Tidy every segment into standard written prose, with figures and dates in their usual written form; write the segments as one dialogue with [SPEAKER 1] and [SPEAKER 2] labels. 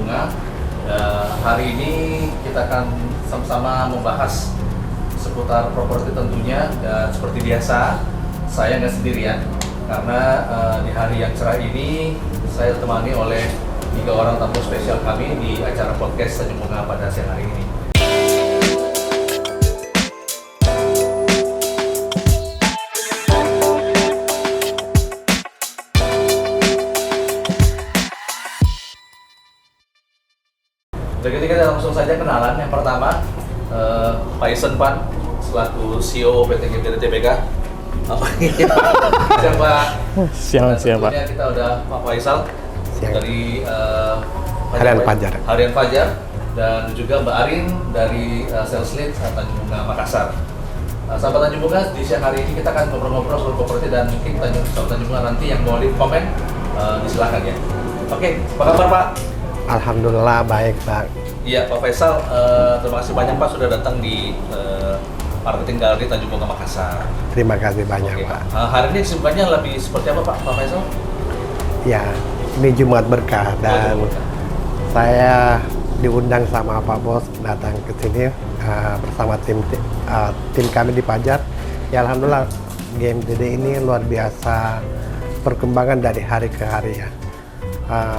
[SPEAKER 1] Bunga. Hari ini kita akan sama-sama membahas seputar properti tentunya, dan seperti biasa saya nggak sendirian karena di hari yang cerah ini saya ditemani oleh 3 orang tamu spesial kami di acara podcast Tanjung Bunga pada siang hari ini. Jadi kita langsung saja kenalan. Yang pertama, Pak Isen Pan, selaku CEO PT GMTD Tbk. Siang Pak. Tentunya kita udah Pak Faisal dari Harian Fajar, dan juga Mbak Arin dari Sales Lead Tanjung Bunga Makassar. Sahabat Tanjung Bunga, di siang hari ini kita akan ngobrol-ngobrol soal properti, dan mungkin Tanjung Bunga nanti yang mau komen disilakan ya. Oke, apa kabar Pak?
[SPEAKER 2] Alhamdulillah baik Pak.
[SPEAKER 1] Iya Pak Faisal, terima kasih banyak Pak sudah datang di Marketing Gallery Tanjung Bunga Makassar.
[SPEAKER 2] Terima kasih banyak Pak.
[SPEAKER 1] Hari ini kesibukannya lebih seperti apa Pak Faisal?
[SPEAKER 2] Ya, ini Jumat berkah dan saya diundang sama Pak Bos datang ke sini bersama tim kami di Pajar. Ya Alhamdulillah GMTD ini luar biasa perkembangan dari hari ke hari ya.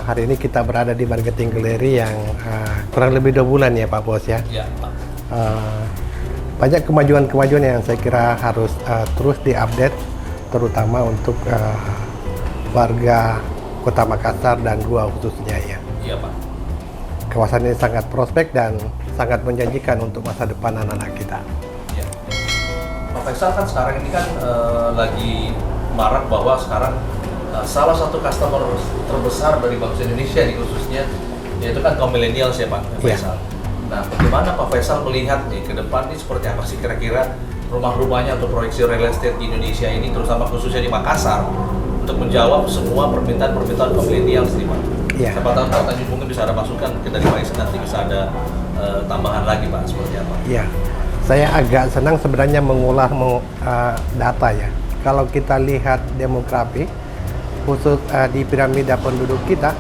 [SPEAKER 2] Hari ini kita berada di Marketing Gallery yang kurang lebih 2 bulan ya Pak Bos ya.
[SPEAKER 1] Iya Pak.
[SPEAKER 2] Banyak kemajuan-kemajuan yang saya kira harus terus diupdate, terutama untuk warga Kota Makassar dan Goa khususnya ya.
[SPEAKER 1] Iya Pak.
[SPEAKER 2] Kawasan ini sangat prospek dan sangat menjanjikan untuk masa depan anak-anak kita.
[SPEAKER 1] Ya. Pak Faisal kan sekarang ini kan lagi marak bahwa sekarang salah satu customer terbesar dari bangsa Indonesia nih khususnya, yaitu kan kaum milenials ya Pak Faisal. Nah, bagaimana Pak Faisal melihat nih ke depan nih seperti apa sih kira-kira rumah-rumahnya atau proyeksi real estate di Indonesia ini, terutama khususnya di Makassar, untuk menjawab semua permintaan kaum milenials nih Pak?
[SPEAKER 2] Iya.
[SPEAKER 1] Siapa tahu Pak Tanjung mungkin bisa ada masukan dari Pak Isen, nanti bisa ada tambahan lagi Pak, seperti apa?
[SPEAKER 2] Iya, saya agak senang sebenarnya mengolah data ya. Kalau kita lihat demografi, khusus di piramida penduduk kita,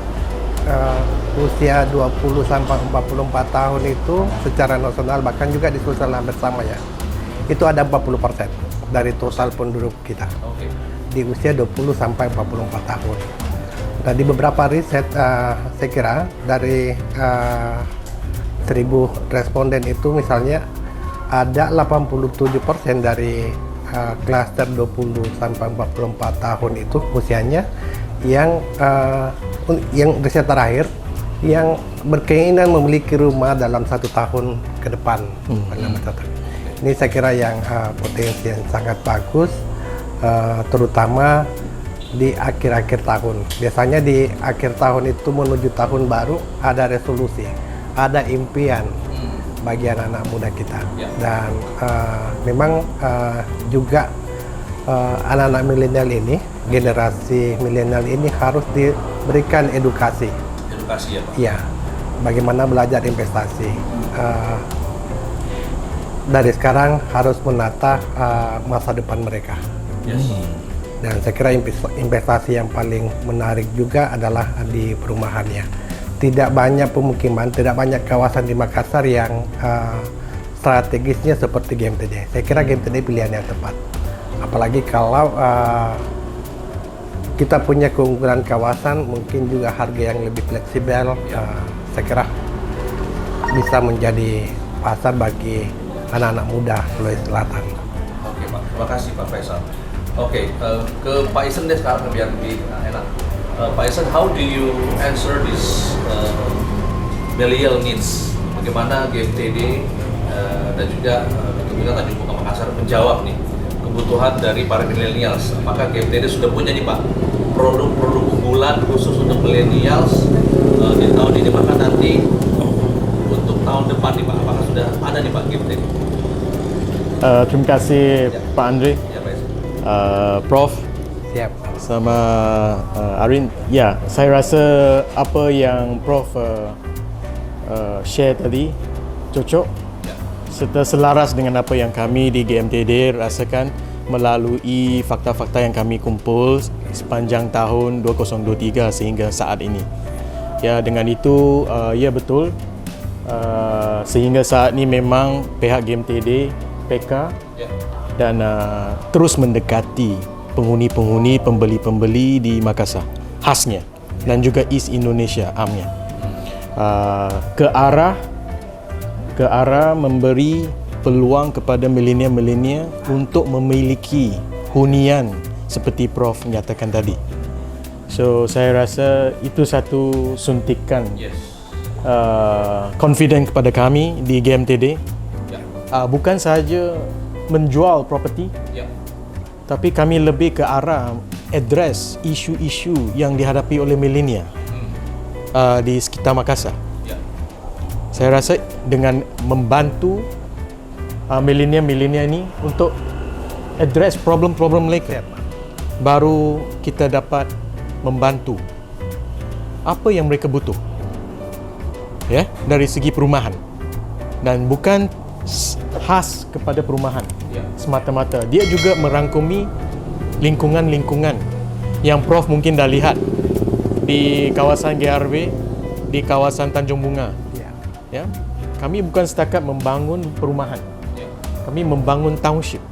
[SPEAKER 2] usia 20 sampai 44 tahun itu secara nasional, bahkan juga di Sulsel hampir sama ya, itu ada 40% dari total penduduk kita.
[SPEAKER 1] Oke.
[SPEAKER 2] Di usia 20 sampai 44 tahun. Nah, di beberapa riset saya kira dari 1000 responden itu misalnya ada 87% dari klaster 20 sampai 44 tahun itu usianya yang riset terakhir yang berkeinginan memiliki rumah dalam 1 tahun ke depan. Ini saya kira yang potensi yang sangat bagus, terutama di akhir-akhir tahun. Biasanya di akhir tahun itu menuju tahun baru ada resolusi, ada impian bagi anak-anak muda kita. Dan memang juga anak-anak milenial ini, generasi milenial ini harus diberikan edukasi.
[SPEAKER 1] Edukasi ya Pak?
[SPEAKER 2] Iya, bagaimana belajar investasi. Dari sekarang harus menata masa depan mereka.
[SPEAKER 1] Yes.
[SPEAKER 2] Dan saya kira investasi yang paling menarik juga adalah di perumahannya. Tidak banyak pemukiman, tidak banyak kawasan di Makassar yang strategisnya seperti GMTD. Saya kira GMTD pilihan yang tepat. Apalagi kalau kita punya keunggulan kawasan, mungkin juga harga yang lebih fleksibel. Saya kira bisa menjadi pasar bagi anak-anak muda Sulawesi Selatan.
[SPEAKER 1] Oke Pak, terima kasih Pak Faisal. Oke, ke Pak Isen deh sekarang biar lebih enak. Pak Isen, how do you answer this millennial needs? Bagaimana GMTD dan juga tentunya Tanjung Bunga Makassar menjawab nih kebutuhan dari para millennials? Apakah GMTD sudah punya nih Pak produk-produk unggulan khusus untuk millennials di tahun ini, bahkan nanti untuk tahun depan nih Pak? Apakah sudah ada nih Pak GMTD?
[SPEAKER 3] Terima kasih Pak Andre,
[SPEAKER 1] Ya Pak Isen.
[SPEAKER 3] Prof.
[SPEAKER 2] Siap.
[SPEAKER 3] Sama Arin. Ya, saya rasa apa yang Prof share tadi cocok serta selaras dengan apa yang kami di GMTD rasakan melalui fakta-fakta yang kami kumpul sepanjang tahun 2023 sehingga saat ini. Ya, dengan itu ya betul. Sehingga saat ini memang pihak GMTD, PK
[SPEAKER 1] Ya.
[SPEAKER 3] dan terus mendekati penghuni-penghuni, pembeli-pembeli di Makassar khasnya dan juga East Indonesia amnya ke arah memberi peluang kepada milenial-milenial untuk memiliki hunian seperti Prof nyatakan tadi. So saya rasa itu satu suntikan
[SPEAKER 1] Yes.
[SPEAKER 3] confident kepada kami di GMTD.
[SPEAKER 1] Ya.
[SPEAKER 3] Bukan sahaja menjual properti,
[SPEAKER 1] Ya.
[SPEAKER 3] tapi kami lebih ke arah address isu-isu yang dihadapi oleh milenial di sekitar Makassar.
[SPEAKER 1] Ya.
[SPEAKER 3] Saya rasa dengan membantu milenial ini untuk address problem-problem mereka, baru kita dapat membantu apa yang mereka butuh, ya, dari segi perumahan, dan bukan khas kepada perumahan
[SPEAKER 1] Ya.
[SPEAKER 3] semata-mata. Dia juga merangkumi lingkungan-lingkungan yang Prof mungkin dah lihat di kawasan GRW, di kawasan Tanjung Bunga.
[SPEAKER 2] Ya.
[SPEAKER 3] Ya, kami bukan setakat membangun perumahan,
[SPEAKER 1] Ya.
[SPEAKER 3] kami membangun township.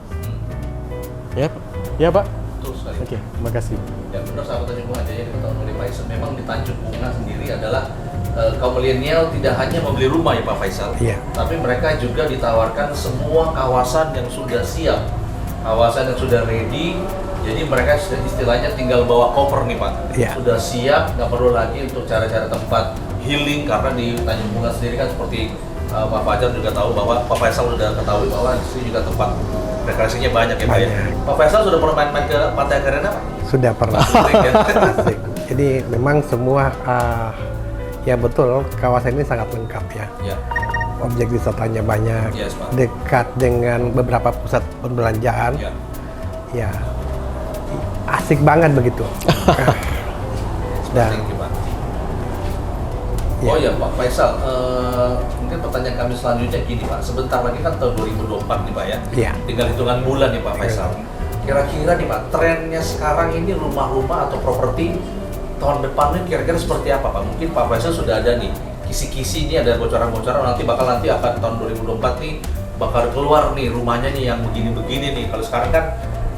[SPEAKER 3] Ya, ya Pak.
[SPEAKER 1] Betul sekali.
[SPEAKER 3] Oke, terima kasih.
[SPEAKER 1] Ya benar, sahabat Tanjung Bunga aja yang diketahui oleh Pak Faisal. Memang di Tanjung Bunga sendiri adalah kaum milenial tidak hanya membeli rumah ya Pak Faisal,
[SPEAKER 2] Iya.
[SPEAKER 1] tapi mereka juga ditawarkan semua kawasan yang sudah siap, kawasan yang sudah ready. Jadi mereka istilahnya tinggal bawa koper nih Pak,
[SPEAKER 2] Iya.
[SPEAKER 1] sudah siap, nggak perlu lagi untuk cari-cari tempat healing, karena di Tanjung Bunga sendiri kan seperti Pak Fajar juga tahu bahwa Pak Faisal sudah ketahui bahwa di sini juga tempat rekreasinya banyak ya Pak ya.
[SPEAKER 2] Banyak.
[SPEAKER 1] Pak Faisal sudah pernah main-main ke Pantai Karena Pak?
[SPEAKER 2] Sudah pernah.
[SPEAKER 1] Sering ya?
[SPEAKER 2] Asik. Jadi memang semua ya betul, kawasan ini sangat lengkap ya.
[SPEAKER 1] Ya.
[SPEAKER 2] Objek wisatanya banyak,
[SPEAKER 1] Yes, Pak.
[SPEAKER 2] dekat dengan beberapa pusat perbelanjaan.
[SPEAKER 1] Ya.
[SPEAKER 2] Ya, asik banget begitu. Dan
[SPEAKER 1] Thank you, Pak.
[SPEAKER 2] Ya.
[SPEAKER 1] Oh ya Pak Faisal, mungkin pertanyaan kami selanjutnya gini Pak, sebentar lagi kan tahun 2024 nih Pak ya,
[SPEAKER 2] Iya.
[SPEAKER 1] tinggal hitungan bulan nih Pak Faisal. Kira-kira nih Pak, trennya sekarang ini rumah-rumah atau properti tahun depan nih kira-kira seperti apa Pak? Mungkin Pak Faisal sudah ada nih kisi-kisi, ini ada bocoran-bocoran nanti akan tahun 2024 nih bakal keluar nih rumahnya nih yang begini-begini nih. Kalau sekarang kan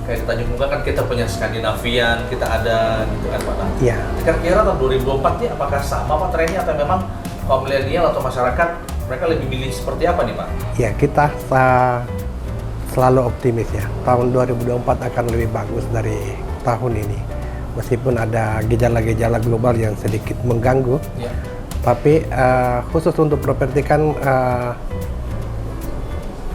[SPEAKER 1] kayak di Tanjung Bunga kan kita punya Skandinavian, kita ada gitu kan Pak. Nah,
[SPEAKER 2] Iya.
[SPEAKER 1] kira-kira tahun 2024 ini apakah sama Pak trennya, atau memang kaum milenial atau masyarakat mereka lebih milih seperti apa nih Pak?
[SPEAKER 2] Ya, kita selalu optimis ya. Tahun 2024 akan lebih bagus dari tahun ini. Meskipun ada gejala-gejala global yang sedikit mengganggu,
[SPEAKER 1] Ya.
[SPEAKER 2] tapi khusus untuk properti kan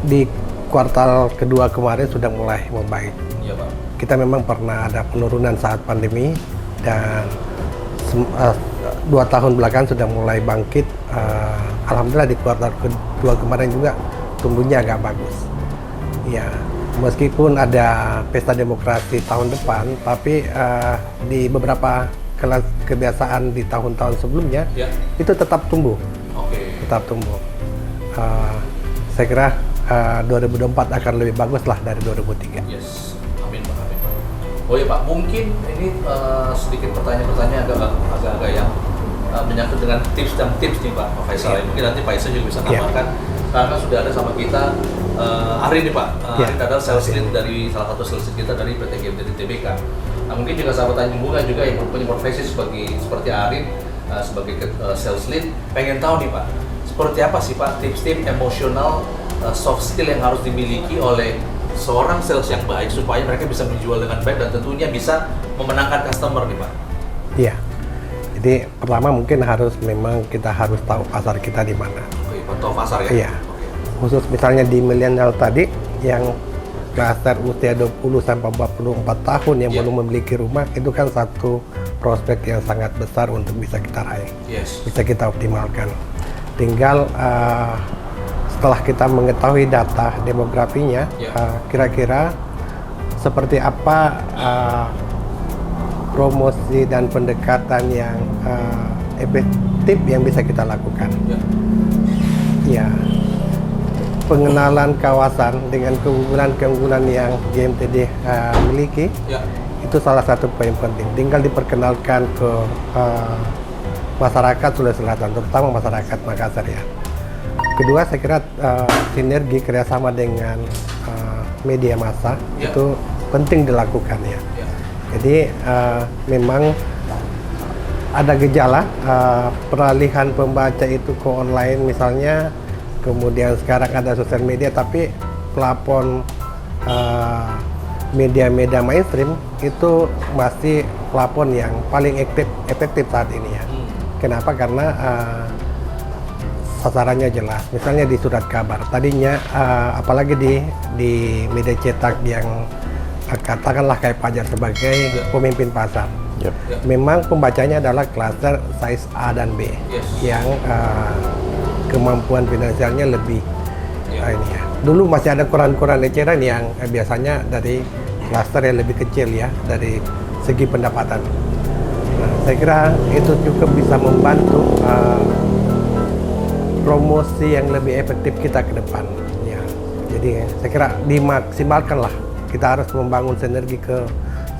[SPEAKER 2] di kuartal kedua kemarin sudah mulai membaik.
[SPEAKER 1] Iya Pak.
[SPEAKER 2] Kita memang pernah ada penurunan saat pandemi, dan 2 tahun belakangan sudah mulai bangkit. Alhamdulillah di kuartal kedua kemarin juga tumbuhnya agak bagus. Ya, meskipun ada pesta demokrasi tahun depan, tapi di beberapa kebiasaan di tahun-tahun sebelumnya
[SPEAKER 1] Ya.
[SPEAKER 2] itu tetap tumbuh,
[SPEAKER 1] Oke.
[SPEAKER 2] tetap tumbuh. Saya kira 2024 akan lebih bagus lah dari 2003.
[SPEAKER 1] Yes. Amin Pak. Amin Pak. Oh ya Pak, mungkin ini sedikit pertanyaan-pertanyaan agak-agak yang menyangkut dengan tips dan tips nih Pak Faisal.
[SPEAKER 2] Iya.
[SPEAKER 1] Mungkin nanti Pak Faisal juga bisa
[SPEAKER 2] Iya.
[SPEAKER 1] tambahkan. Karena sudah ada sama kita Arin nih Pak.
[SPEAKER 2] Iya.
[SPEAKER 1] Arin adalah sales lead dari salah satu sales lead kita dari PT GMTD Tbk. Nah, mungkin juga sahabat Tanjung Bunga juga yang punya profesi seperti Arin sebagai sales lead, pengen tahu nih Pak, seperti apa sih Pak tips-tips emosional, soft skill yang harus dimiliki oleh seorang sales yang baik supaya mereka bisa menjual dengan baik dan tentunya bisa memenangkan customer nih Pak.
[SPEAKER 2] Iya. Jadi pertama mungkin memang kita harus tahu pasar kita di mana.
[SPEAKER 1] Oke, pantau pasar ya.
[SPEAKER 2] Iya. Khusus misalnya di milenial tadi yang klaster usia 20 sampai 44 tahun yang
[SPEAKER 1] Iya.
[SPEAKER 2] belum memiliki rumah, itu kan satu prospek yang sangat besar untuk bisa kita raih,
[SPEAKER 1] Yes.
[SPEAKER 2] bisa kita optimalkan. Tinggal setelah kita mengetahui data demografinya,
[SPEAKER 1] Iya.
[SPEAKER 2] kira-kira seperti apa promosi dan pendekatan yang efektif yang bisa kita lakukan.
[SPEAKER 1] Ya.
[SPEAKER 2] Ya, pengenalan kawasan dengan keunggulan-keunggulan yang GMTD miliki,
[SPEAKER 1] Ya.
[SPEAKER 2] itu salah satu poin penting. Tinggal diperkenalkan ke masyarakat Sulawesi Selatan, terutama masyarakat Makassar ya. Kedua, saya kira sinergi kerjasama dengan media massa itu penting dilakukan ya. Jadi memang ada gejala peralihan pembaca itu ke online misalnya, kemudian sekarang ada sosial media, tapi pelapon media-media mainstream itu masih pelapon yang paling efektif saat ini ya. Kenapa? Karena sasarannya jelas. Misalnya di surat kabar. Tadinya apalagi di media cetak yang katakanlah kayak Fajar sebagai pemimpin pasar. Memang pembacanya adalah klaster size A dan B yang kemampuan finansialnya lebih ini ya. Dulu masih ada koran-koran eceran yang biasanya dari klaster yang lebih kecil ya dari segi pendapatan. Nah, saya kira itu cukup bisa membantu promosi yang lebih efektif kita ke depan. Ya. Jadi saya kira dimaksimalkan lah. Kita harus membangun sinergi ke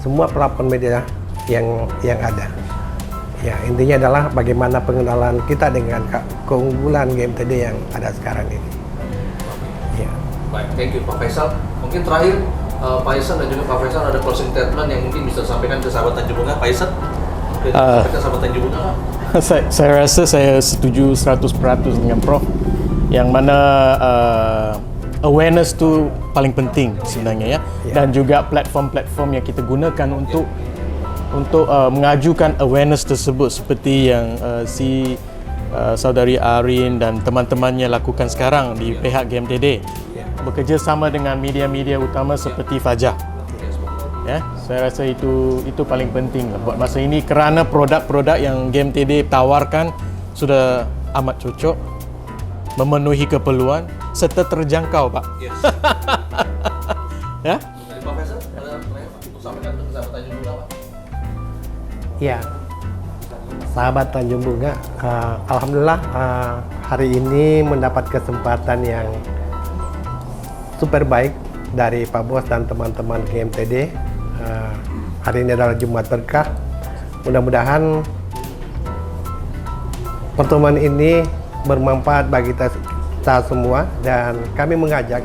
[SPEAKER 2] semua pelapon media yang ada. Ya, intinya adalah bagaimana pengenalan kita dengan keunggulan GMTD yang ada sekarang ini. Ya.
[SPEAKER 1] Baik, thank you Pak Faisal. Mungkin terakhir Pak Ihsan dan juga Pak Faisal ada closing statement yang mungkin bisa disampaikan ke sahabat Tanjung Bunga. Pak Ihsan, ke sahabat Tanjung Bunga.
[SPEAKER 3] Saya rasa saya setuju 100% dengan Prof. Yang mana awareness tu paling penting sebenarnya ya. Dan juga platform-platform yang kita gunakan untuk mengajukan awareness tersebut seperti yang saudari Arin dan teman-temannya lakukan sekarang di pihak GMTD, bekerja sama dengan media-media utama seperti Fajar. Ya, saya rasa itu paling penting buat masa ini kerana produk-produk yang GMTD tawarkan sudah amat cocok, memenuhi keperluan serta terjangkau, Pak. Ya.
[SPEAKER 1] Dari Pak Faisal ada untuk sampaikan ke sahabat Tanjung Bunga, Pak.
[SPEAKER 2] Ya, sahabat Tanjung Bunga, alhamdulillah hari ini mendapat kesempatan yang super baik dari Pak Bos dan teman-teman GMTD. Hari ini adalah Jumat Berkah. Mudah-mudahan pertemuan ini bermanfaat bagi kita semua dan kami mengajak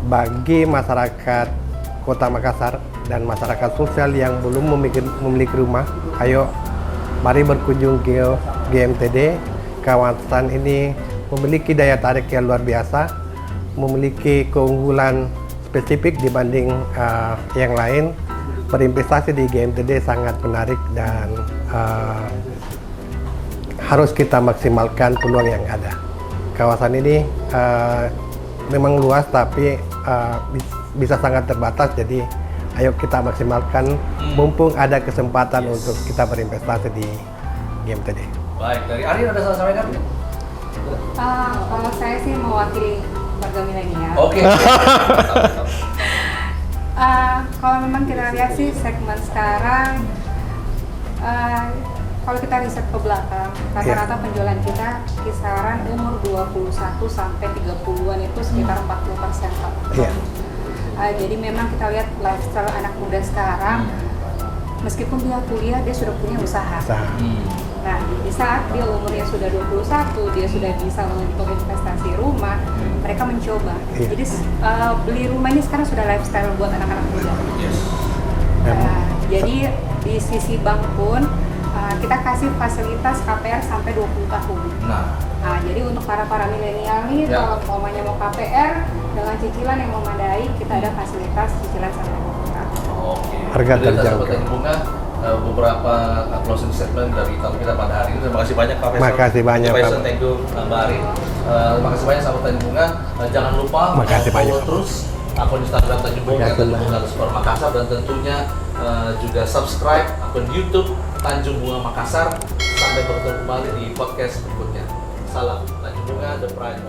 [SPEAKER 2] bagi masyarakat Kota Makassar dan masyarakat sosial yang belum memiliki rumah, ayo mari berkunjung ke GMTD. Kawasan ini memiliki daya tarik yang luar biasa, memiliki keunggulan spesifik dibanding yang lain. Berinvestasi di GMTD sangat menarik dan harus kita maksimalkan peluang yang ada. Kawasan ini memang luas tapi bisa sangat terbatas, jadi ayo kita maksimalkan mumpung ada kesempatan untuk kita berinvestasi di GMTD.
[SPEAKER 1] Baik, dari Arin ada salah sampaikan?
[SPEAKER 4] Kalau saya sih mewakili warga milenial.
[SPEAKER 1] Oke.
[SPEAKER 4] Kalau memang kita lihat sih segmen sekarang, kalau kita riset ke belakang, rata-rata penjualan kita kisaran umur 21 sampai 30-an itu sekitar 40%, Pak. Jadi memang kita lihat lifestyle anak muda sekarang, meskipun dia kuliah, dia sudah punya usaha. Nah, di saat dia umurnya sudah 21, dia sudah bisa untuk investasi rumah, mereka mencoba. Jadi beli rumah ini sekarang sudah lifestyle buat anak-anak muda. Jadi di sisi bank pun kita kasih fasilitas KPR sampai 20 tahun. Nah, jadi untuk para milenial nih, kalau mau KPR dengan cicilan yang memadai, kita ada fasilitas cicilan sampai 20 tahun.
[SPEAKER 1] Oke.
[SPEAKER 2] Harga terjangkau.
[SPEAKER 1] Bunga, beberapa closing statement dari tamu kita pada hari ini. Terima kasih banyak Pak Faisal.
[SPEAKER 2] Terima kasih banyak,
[SPEAKER 1] Pak
[SPEAKER 2] Pak.
[SPEAKER 1] Faisal, thank you Mbak Arin. Terima kasih banyak sahabat Tanjung Bunga. Jangan lupa follow terus akun Instagram Tanjung Bunga @tanjungbunga_makassar dan tentunya juga subscribe akun YouTube Tanjung Bunga Makassar. Sampai bertemu kembali di podcast berikutnya. Salam Tanjung Bunga, The Pride.